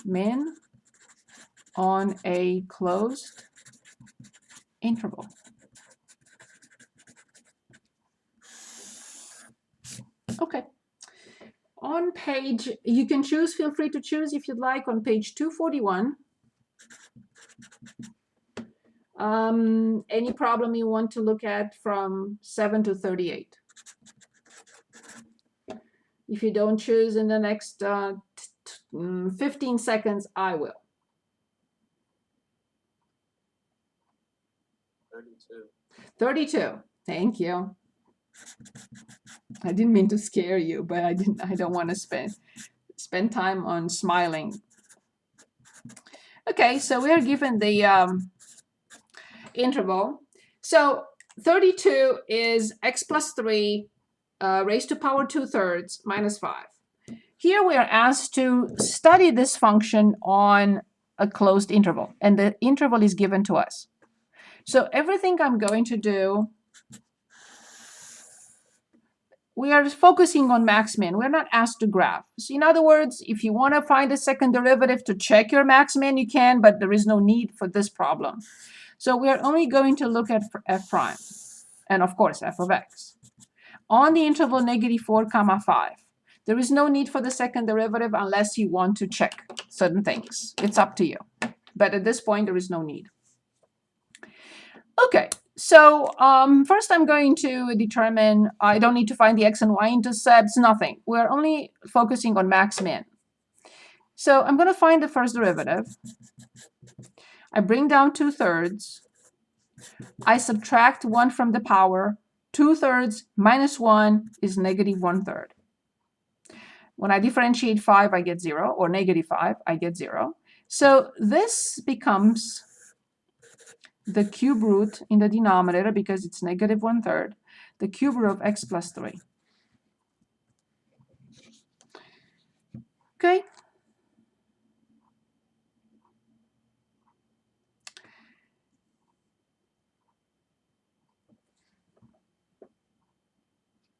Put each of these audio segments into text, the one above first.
min on a closed interval. Okay. On page, you can choose, feel free to choose if you'd like, on page 241. Any problem you want to look at from 7 to 38. If you don't choose in the next 15 seconds, I will. 32. 32. Thank you. I didn't mean to scare you, but I don't want to spend time on smiling. Okay, so we are given the interval. So 32 is x plus 3 raised to power 2/3 minus 5. Here we are asked to study this function on a closed interval, and the interval is given to us. So everything I'm going to do, we are focusing on max-min. We're not asked to graph. So in other words, if you want to find a second derivative to check your max-min, you can, but there is no need for this problem. So we are only going to look at f prime, and of course f of x, on the interval -4, 5. There is no need for the second derivative unless you want to check certain things. It's up to you. But at this point, there is no need. Okay, so first I'm going to determine, I don't need to find the x and y intercepts, nothing. We're only focusing on max-min. So I'm going to find the first derivative. I bring down 2/3. I subtract 1 from the power. 2/3 minus 1 is -1/3. When I differentiate 5, I get 0, or -5, I get 0. So this becomes the cube root in the denominator, because it's -1/3, the cube root of x plus 3. Okay.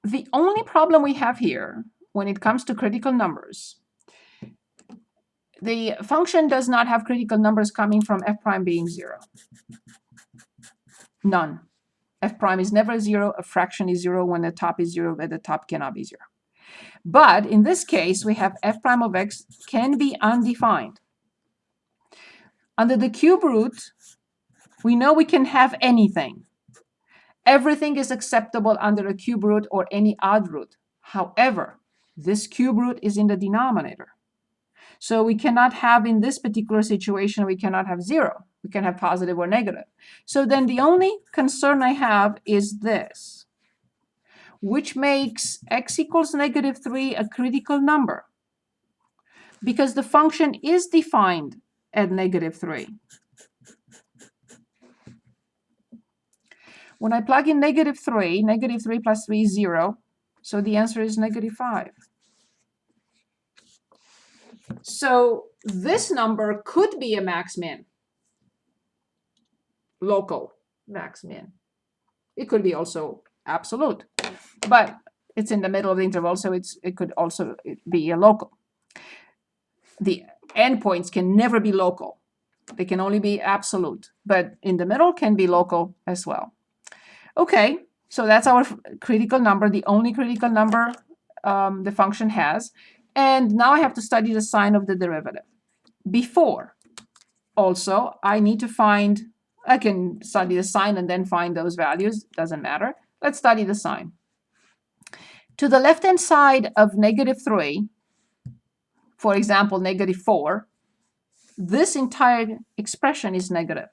The only problem we have here, when it comes to critical numbers, the function does not have critical numbers coming from f prime being 0. None. F prime is never 0. A fraction is 0 when the top is 0, but the top cannot be 0. But in this case, we have f prime of x can be undefined. Under the cube root, we know we can have anything. Everything is acceptable under a cube root or any odd root. However, this cube root is in the denominator. So we cannot have, in this particular situation, we cannot have 0. We can have positive or negative. So then the only concern I have is this, which makes x equals -3 a critical number, because the function is defined at -3. When I plug in -3, -3 plus 3 is 0, so the answer is -5. So this number could be a max-min, local max-min. It could be also absolute, but it's in the middle of the interval, so it could also be a local. The endpoints can never be local. They can only be absolute, but in the middle can be local as well. Okay, so that's our critical number, the only critical number the function has. And now I have to study the sign of the derivative. Before, also, I need to find, I can study the sign and then find those values, doesn't matter. Let's study the sign. To the left-hand side of -3, for example, -4, this entire expression is negative.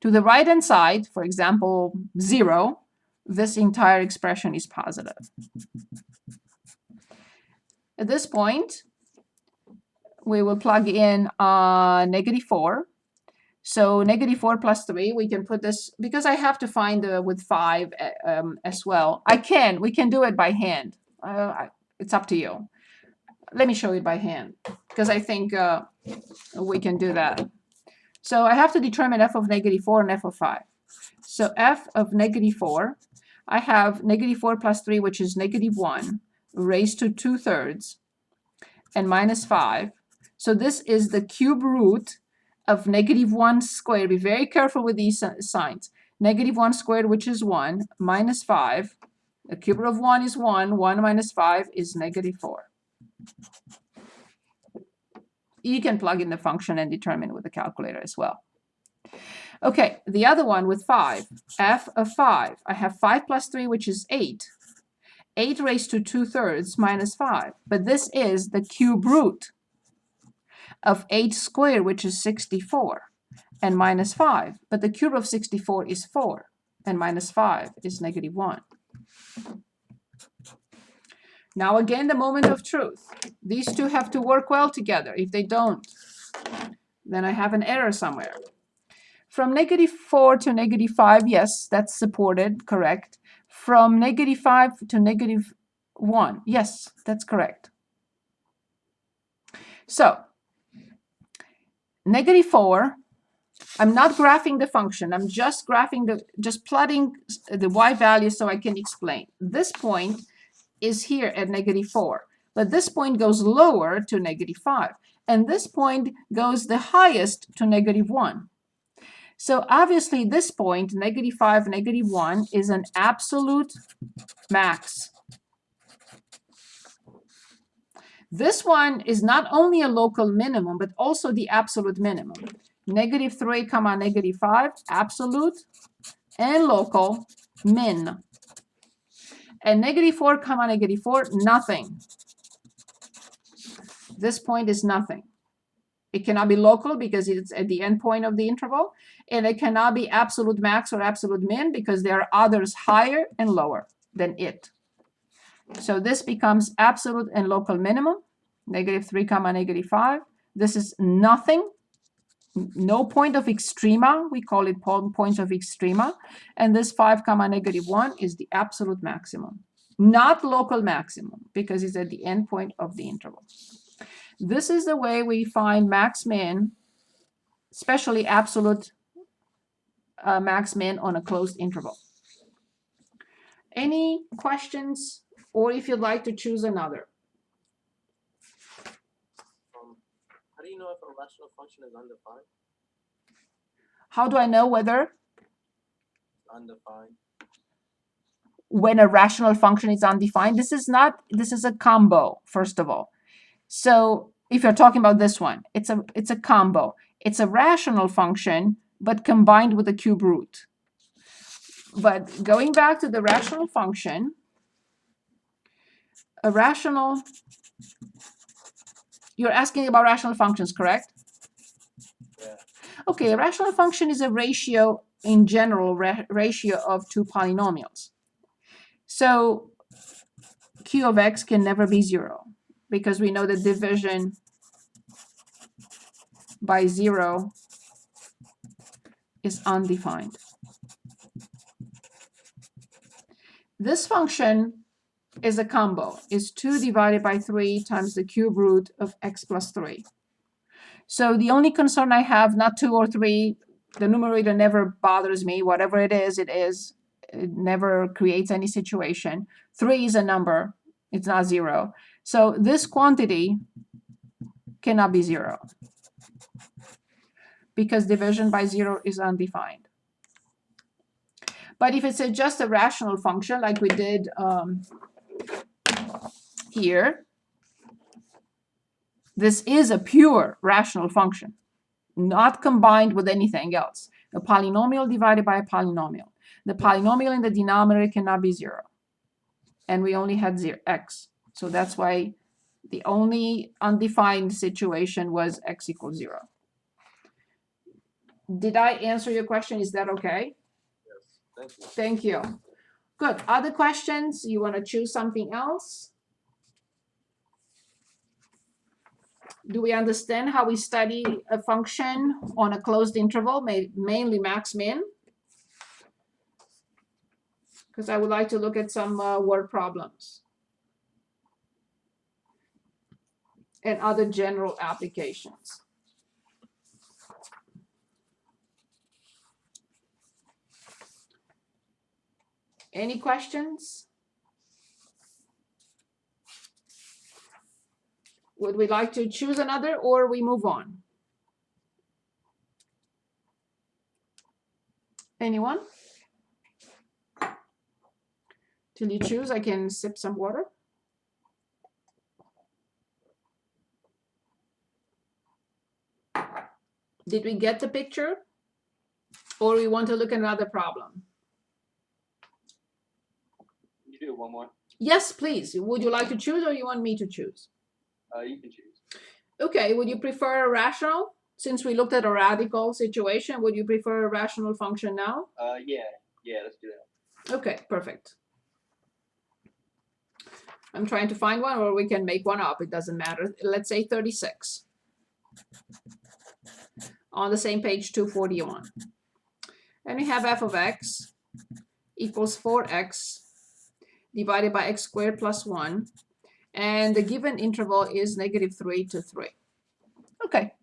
To the right-hand side, for example, 0, this entire expression is positive. At this point, we will plug in -4. So -4 plus 3, we can put this, because I have to find with 5 as well. We can do it by hand. It's up to you. Let me show you by hand, because I think we can do that. So I have to determine f of -4 and f of 5. So f of -4, I have -4 plus 3, which is -1, raised to 2/3, and -5. So this is the cube root of -1 squared. Be very careful with these signs. -1 squared, which is 1, minus 5. The cube root of 1 is 1. 1 minus 5 is -4. You can plug in the function and determine with the calculator as well. Okay, the other one with 5, f of 5. I have 5 plus 3, which is 8. 8 raised to 2/3 minus 5. But this is the cube root of 8 squared, which is 64, and minus 5. But the cube of 64 is 4, and minus 5 is -1. Now again, the moment of truth. These two have to work well together. If they don't, then I have an error somewhere. From -4 to -5, yes, that's supported, correct. From -5 to -1, yes, that's correct. So, -4, I'm not graphing the function, I'm just plotting the y value so I can explain. This point is here at -4, but this point goes lower to -5, and this point goes the highest to -1. So obviously this point, -5, -1, is an absolute max. This one is not only a local minimum, but also the absolute minimum. -3, -5, absolute and local min. And -4, -4, nothing. This point is nothing. It cannot be local because it's at the end point of the interval, and it cannot be absolute max or absolute min because there are others higher and lower than it. So this becomes absolute and local minimum, -3, -5. This is nothing, no point of extrema. We call it point of extrema. And this 5, -1 is the absolute maximum, not local maximum, because it's at the end point of the interval. This is the way we find max min, especially absolute max min on a closed interval. Any questions, or if you'd like to choose another? How do you know if a rational function is undefined? How do I know whether? Undefined. When a rational function is undefined, this is a combo, first of all. So if you're talking about this one, it's a combo. It's a rational function, but combined with a cube root. But going back to the rational function, you're asking about rational functions, correct? Yeah. Okay, a rational function is a ratio, in general, ratio of two polynomials. So q of x can never be 0, because we know that division by 0 is undefined. This function is a combo, is 2 divided by 3 times the cube root of x plus 3. So the only concern I have, not 2 or 3, the numerator never bothers me. Whatever it is, it is. It never creates any situation. 3 is a number. It's not 0. So this quantity cannot be 0, because division by 0 is undefined. But if it's just a rational function, like we did here, this is a pure rational function, not combined with anything else. A polynomial divided by a polynomial. The polynomial in the denominator cannot be 0. And we only had x. So that's why the only undefined situation was x equals 0. Did I answer your question? Is that okay? Yes, thank you. Thank you. Good. Other questions? You want to choose something else? Do we understand how we study a function on a closed interval, mainly max min? Because I would like to look at some word problems and other general applications. Any questions? Would we like to choose another, or we move on? Anyone? Till you choose, I can sip some water. Did we get the picture? Or we want to look at another problem? You do one more. Yes, please. Would you like to choose, or you want me to choose? You can choose. Okay, would you prefer a rational? Since we looked at a radical situation, would you prefer a rational function now? Yeah, let's do that. Okay, perfect. I'm trying to find one, or we can make one up. It doesn't matter. Let's say 36. On the same page, 241. And we have f of x equals 4x divided by x squared plus 1. And the given interval is -3 to 3. Okay.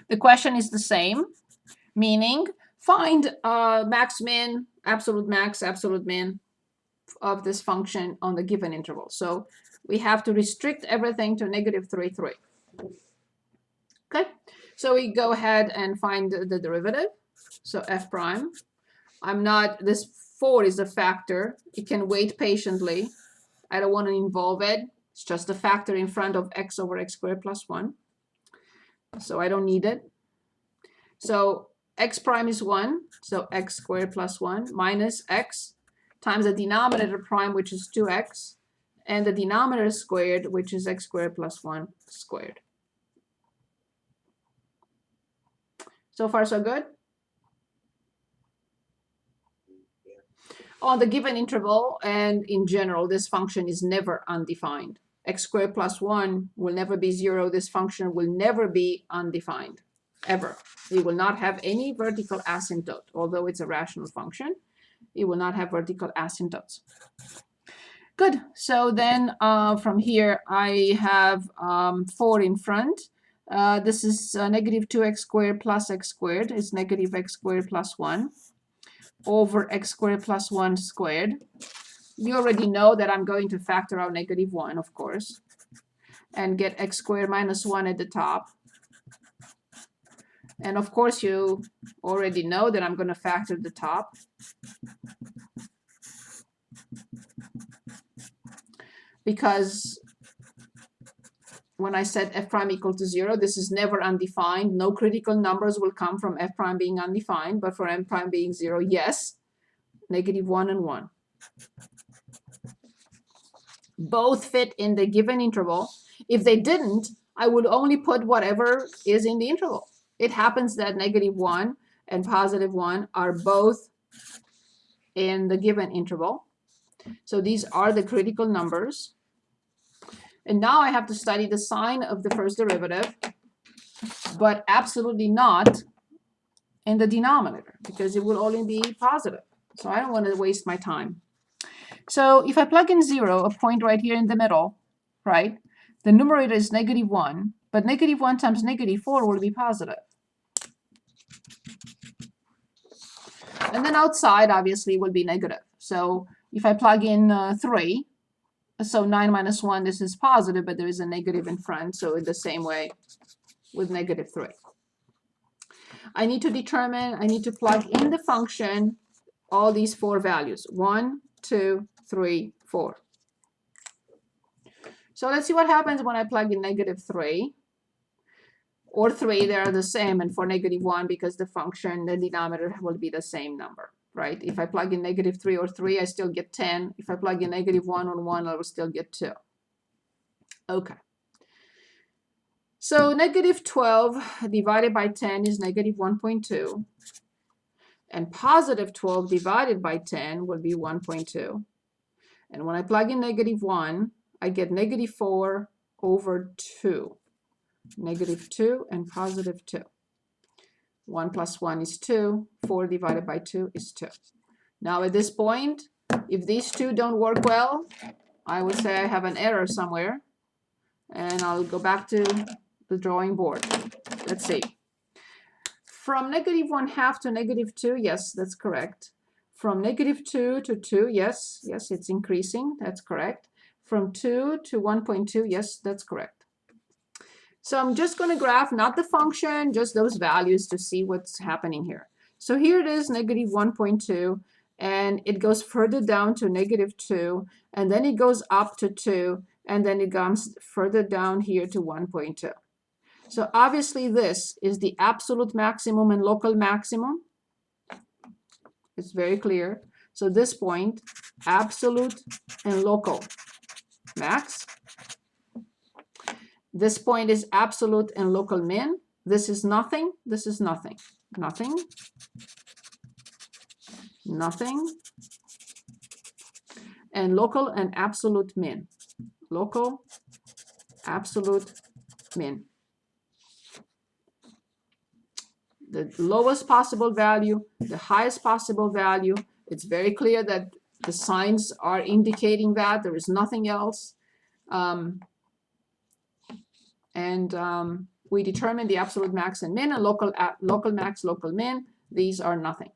The question is the same, meaning find max min, absolute max, absolute min of this function on the given interval. So we have to restrict everything to -3, 3. Okay, so we go ahead and find the derivative. So f prime. This 4 is a factor. It can wait patiently. I don't want to involve it. It's just a factor in front of x over x squared plus 1. So I don't need it. So x prime is 1. So x squared plus 1 minus x times the denominator prime, which is 2x, and the denominator squared, which is x squared plus 1 squared. So far, so good? On the given interval and in general, this function is never undefined. X squared plus 1 will never be 0. This function will never be undefined, ever. It will not have any vertical asymptote. Although it's a rational function, it will not have vertical asymptotes. Good. So then from here, I have 4 in front. This is -2x squared plus x squared. It's -x squared plus 1 over x squared plus 1 squared. You already know that I'm going to factor out -1, of course, and get x squared minus 1 at the top. And of course, you already know that I'm going to factor the top. Because when I set f prime equal to 0, this is never undefined. No critical numbers will come from f prime being undefined, but for m prime being 0, yes, -1 and 1. Both fit in the given interval. If they didn't, I would only put whatever is in the interval. It happens that -1 and +1 are both in the given interval. So these are the critical numbers. And now I have to study the sign of the first derivative, but absolutely not in the denominator, because it will only be positive. So I don't want to waste my time. So if I plug in 0, a point right here in the middle, right, the numerator is -1, but -1 times -4 will be positive. And then outside, obviously, will be negative. So if I plug in 3, so 9 minus 1, this is positive, but there is a negative in front. So in the same way with -3. I need to plug in the function all these 4 values. 1, 2, 3, 4. So let's see what happens when I plug in -3 or 3. They are the same, and for -1, because the function, the denominator will be the same number, right? If I plug in -3 or 3, I still get 10. If I plug in -1 on 1, I will still get 2. Okay. So -12 divided by 10 is -1.2. And +12 divided by 10 will be 1.2. And when I plug in -1, I get -4 over 2. -2 and +2. 1 plus 1 is 2. 4 divided by 2 is 2. Now at this point, if these two don't work well, I would say I have an error somewhere. And I'll go back to the drawing board. Let's see. From -1/2 to -2, yes, that's correct. From -2 to 2, yes, it's increasing, that's correct. From 2 to 1.2, yes, that's correct. So I'm just going to graph not the function, just those values to see what's happening here. So here it is, -1.2, and it goes further down to -2, and then it goes up to 2, and then it comes further down here to 1.2. So obviously this is the absolute maximum and local maximum. It's very clear. So this point, absolute and local max. This point is absolute and local min. This is nothing. This is nothing. Nothing. Nothing. And local and absolute min. Local, absolute min. The lowest possible value, the highest possible value. It's very clear that the signs are indicating that there is nothing else. We determine the absolute max and min, and local max, local min. These are nothing.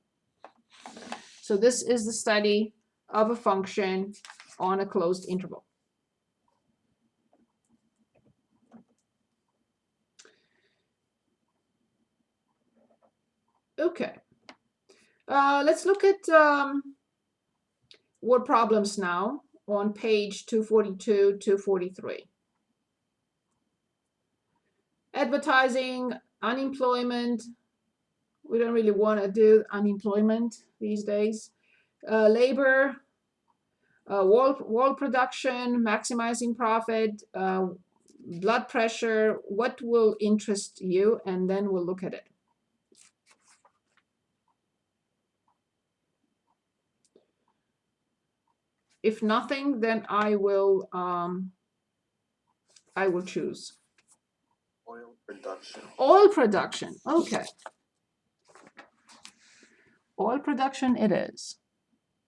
So this is the study of a function on a closed interval. Okay. Let's look at word problems now on page 242, 243. Advertising, unemployment. We don't really want to do unemployment these days. Labor, wall production, maximizing profit, blood pressure. What will interest you? And then we'll look at it. If nothing, then I will choose. Oil production. Oil production. Okay. Oil production it is.